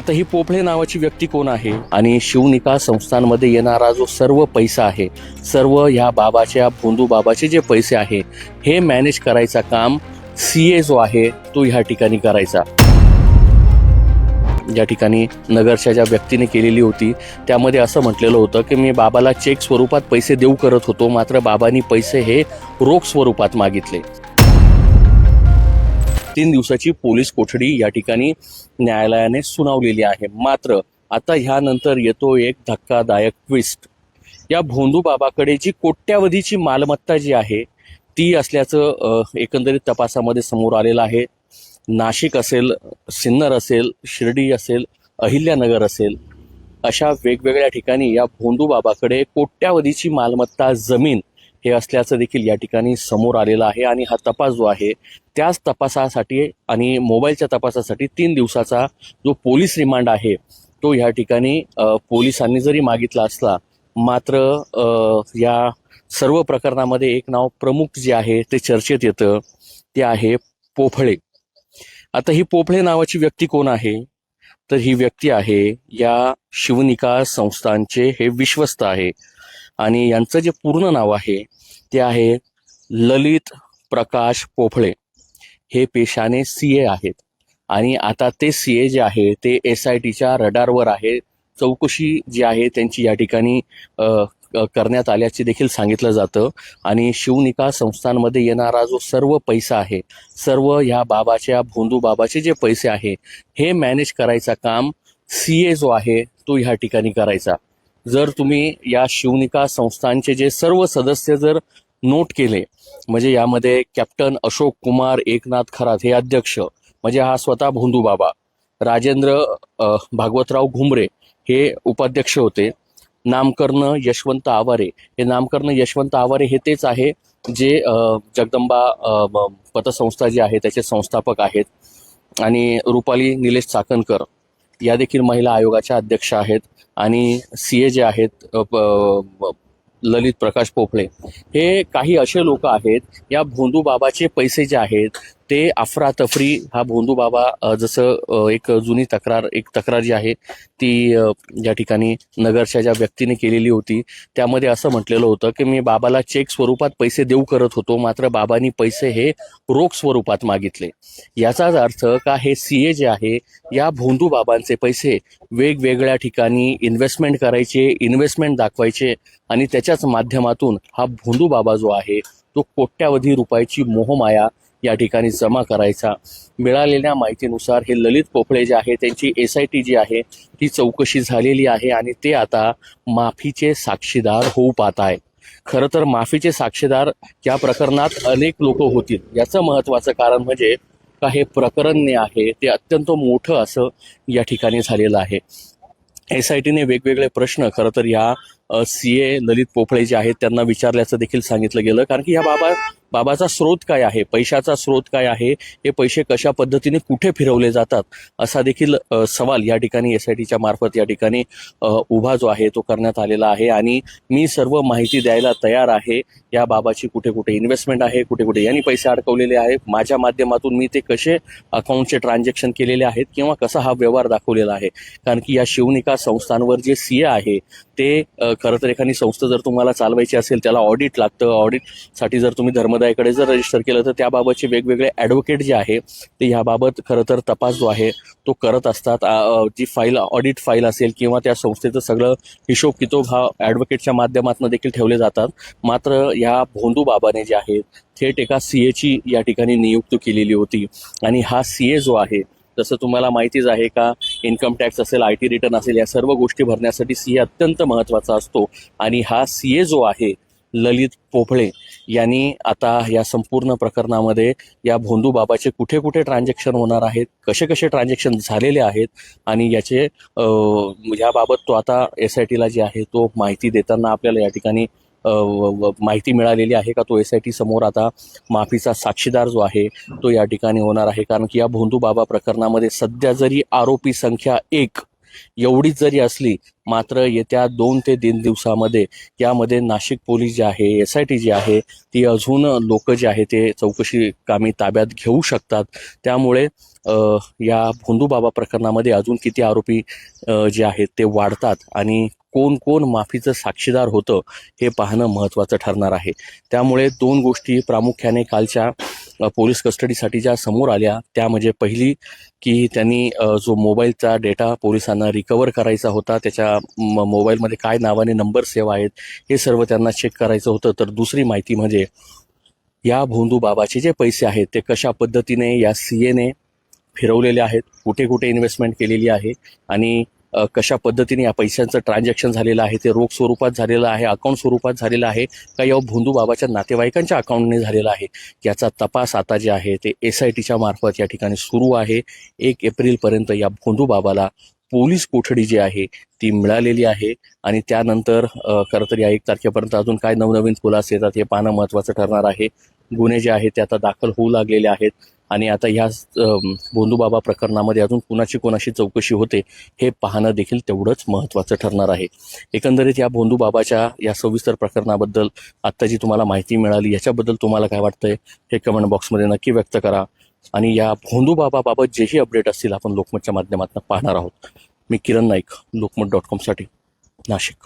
आता ही पोफळे नावाची व्यक्ती कोण आहे आणि शिवनिका संस्थांमध्ये येणारा जो सर्व पैसा आहे, सर्व ह्या बाबाच्या भोंदू बाबाचे जे पैसे आहे, हे मॅनेज करायचा काम सीए जो आहे तो ह्या ठिकाणी करायचा. ज्या ठिकाणी नगरच्या ज्या व्यक्तीने केलेली होती त्यामध्ये असं म्हटलेलं होतं की मी बाबाला चेक स्वरूपात पैसे देऊ करत होतो, मात्र बाबांनी पैसे हे रोख स्वरूपात मागितले. 3 दिवसाची पोलीस कोठडी या ठिकाणी न्यायालयाने सुनावलेली आहे. मात्र आता ह्यानंतर येतो एक धक्कादायक ट्विस्ट. या भोंदू बाबाकडे जी कोट्यावधीची मालमत्ता जी आहे ती असल्याचं एकंदरीत तपासामध्ये समोर आलेलं आहे. नाशिक असेल, सिन्नर असेल, शिर्डी असेल, अहिल्यानगर असेल, अशा वेगवेगळ्या ठिकाणी या भोंदू बाबाकडे कोट्यावधीची मालमत्ता, जमीन हे असल्याचं देखील या ठिकाणी समोर आलेलं आहे. आणि हा तपास जो आहे त्याच तपासासाठी आणि मोबाईलच्या तपासासाठी 3 दिवसाचा जो पोलीस रिमांड आहे तो या ठिकाणी पोलिसांनी जरी मागितला असला, मात्र या सर्व प्रकरणामध्ये एक नाव प्रमुख जे आहे ते चर्चेत येतं, ते आहे पोफळे. आता ही पोफळे नावाची व्यक्ती कोण आहे, तर ही व्यक्ती आहे या शिवनिका संस्थांचे हे विश्वस्त आहे. आणि यांचं जे पूर्ण नाव आहे ते आहे ललित प्रकाश पोफळे. हे पेशाने सीए आहेत आणि आता ते सीए जे आहे ते SITच्या रडारवर आहे. चौकशी जी आहे त्यांची या ठिकाणी करण्यात आल्याचे देखील सांगितलं जातं. आणि शिवनिका संस्थांमध्ये येणारा जो सर्व पैसा आहे, सर्व ह्या बाबाच्या भोंदू बाबाचे जे पैसे आहे, हे मॅनेज करायचा काम सीए जो आहे तो ह्या ठिकाणी करायचा. जर तुम्ही या शिवनिका संस्थांचे जे सर्व सदस्य जर नोट केले, म्हणजे यामध्ये कॅप्टन अशोक कुमार एकनाथ खरात हे अध्यक्ष, म्हणजे हा स्वतः भोंदू बाबा, राजेंद्र भागवतराव घुमरे हे उपाध्यक्ष होते, नामकर्ण यशवंत आवारे हे तेच आहे जे जगदंबा पतसंस्था जी आहे त्याचे संस्थापक आहेत. आणि रुपाली निलेश चाकणकर या देखील महिला आयोगाच्या अध्यक्ष आहेत. आणि सीए जे आहेत ललित प्रकाश पोफळे, हे काही असे लोक आहेत, या भोंदू बाबाचे पैसे जे आहेत ते अफरातफरी हा भोंदू बाबा जसं एक जुनी तक्रार जी आहे ती या ठिकाणी नगरच्या ज्या व्यक्तीने केलेली होती त्यामध्ये असं म्हटलेलं होतं की मी बाबाला चेक स्वरूपात पैसे देऊ करत होतो, मात्र बाबांनी पैसे हे रोख स्वरूपात मागितले. याचाच अर्थ का हे सीए जे आहे या भोंदू बाबांचे पैसे वेगवेगळ्या ठिकाणी इन्व्हेस्टमेंट करायचे, इन्व्हेस्टमेंट दाखवायचे आणि त्याच्याच माध्यमातून हा भोंदू बाबा जो आहे तो कोट्यावधी रुपयाची मोहमाया या ठिकाणी जमा करायचा. मिळालेल्या माहितीनुसार हे ललित पोफळे जे आहे त्यांची SIT जी आहे ती चौकशी झालेली आहे आणि ते आता माफीचे साक्षीदार होऊ पाहत आहे. खरं तर माफीचे साक्षीदार या प्रकरणात अनेक लोक होतील. याचं महत्त्वाचं कारण म्हणजे का हे प्रकरण आहे ते अत्यंत मोठं असं या ठिकाणी झालेलं आहे. SITने वेगवेगळे प्रश्न खरं तर या सीए ललित पोफळे जे आहेत त्यांना विचारल्याचं देखील सांगितलं गेलं. कारण की या बाबाचा स्रोत काय आहे, पैशाचा स्रोत काय आहे, हे पैसे कशा पद्धतीने कुठे फिरवले जातात, असा देखील सवाल या ठिकाणी SITच्या मार्फत या ठिकाणी उभा जो आहे तो करण्यात आलेला आहे. आणि मी सर्व माहिती द्यायला तयार आहे. या बाबाची कुठे कुठे इन्व्हेस्टमेंट आहे, कुठे कुठे यांनी पैसे अडकवलेले आहेत, माझ्या माध्यमातून मी ते कसे अकाउंटचे ट्रान्झॅक्शन केलेले आहेत किंवा कसा हा व्यवहार दाखवलेला आहे. कारण की या शिवनिका संस्थांवर जे सीए आहे ते खरं तर एखादी संस्था जर तुम्हाला चालवायची असेल त्याला ऑडिट लागतं. ऑडिटसाठी जर तुम्ही धर्मदायकडे जर रजिस्टर केलं तर त्याबाबतचे वेगवेगळे ॲडव्होकेट जे आहे ते ह्याबाबत खरं तर तपास जो आहे तो करत असतात. जी फाईल ऑडिट फाईल असेल किंवा त्या संस्थेचं सगळं हिशोब कितोब हा ॲडव्होकेटच्या माध्यमातून देखील ठेवले जातात. मात्र या भोंदू बाबाने जे आहे थेट एका सीएची या ठिकाणी नियुक्ती केलेली होती. आणि हा सीए जो आहे, जसं तुम्हाला माहितीच आहे का, इन्कम टॅक्स असेल, IT रिटर्न असेल, या सर्व गोष्टी भरण्यासाठी सीए अत्यंत महत्त्वाचा असतो. आणि हा सीए जो आहे ललित पोफळे यांनी आता या संपूर्ण प्रकरणामध्ये या भोंदू बाबाचे कुठे कुठे ट्रान्झॅक्शन होणार आहेत, कसे कसे ट्रान्झॅक्शन झालेले आहेत आणि याचे याबाबत तो आता SITला जे आहे तो माहिती देताना आपल्याला या ठिकाणी माहिती मिळालेली आहे का तो SIT समोर आता माफीचा साक्षीदार जो आहे तो या ठिकाणी होणार आहे. कारण की या भोंदू बाबा प्रकरणामध्ये सध्या जरी आरोपी संख्या 1 एवढीच जरी असली मात्र येत्या 2 ते 3 दिवसामध्ये यामध्ये नाशिक पोलीस जे आहे, SIT जी आहे ती अजून लोक जे आहे ते चौकशी कामी ताब्यात घेऊ शकतात. त्यामुळे या भोंदूबाबा प्रकरणामध्ये अजून किती आरोपी जे आहेत ते वाढतात आणि कोण कोण माफीचं साक्षीदार होतं हे पाहणं महत्त्वाचं ठरणार आहे. त्यामुळे 2 गोष्टी प्रामुख्याने कालच्या पोलीस कस्टडीसाठी ज्या समोर आल्या त्या म्हणजे पहिली की त्यांनी जो मोबाईलचा डेटा पोलिसांना रिकवर करायचा होता, त्याच्या मोबाईलमध्ये काय नावाने नंबर सेव्ह आहेत हे सर्व त्यांना चेक करायचं होतं. तर दुसरी माहिती म्हणजे या भोंदू बाबाचे जे पैसे आहेत ते कशा पद्धतीने या CAने फिरवलेले आहेत, कुठे कुठे इन्व्हेस्टमेंट केलेली आहे आणि कशा पद्धतीने या पैशांचं ट्रान्झॅक्शन झालेलं आहे, ते रोख स्वरूपात झालेलं आहे, अकाउंट स्वरूपात झालेलं आहे का या भोंदू बाबाच्या नातेवाईकांच्या अकाउंटने झालेला आहे, याचा तपास आता जे आहे ते SITच्या मार्फत या ठिकाणी सुरू आहे. 1 एप्रिलपर्यंत या भोंदू बाबाला पोलीस कोठडी जी आहे ती मिळालेली आहे आणि त्यानंतर खरं तर या 1 तारखेपर्यंत अजून काय नवनवीन खुलासे येतात हे पाहणं महत्त्वाचं ठरणार आहे. गुन्हे जे आहेत ते आता दाखल होऊ लागलेले आहेत आणि आता ह्या भोंदूबाबा प्रकरणामध्ये अजून कोणाची चौकशी होते हे पाहणं देखील तेवढंच महत्त्वाचं ठरणार आहे. एकंदरीत या भोंदूबाबाच्या या सविस्तर प्रकरणाबद्दल आत्ता जी तुम्हाला माहिती मिळाली याच्याबद्दल तुम्हाला काय वाटतंय हे कमेंट बॉक्समध्ये नक्की व्यक्त करा आणि या भोंदूबाबाबाबत जेही अपडेट असतील आपण लोकमतच्या माध्यमातून पाहणार आहोत. मी किरण नाईक, लोकमत.com साठी नाशिक.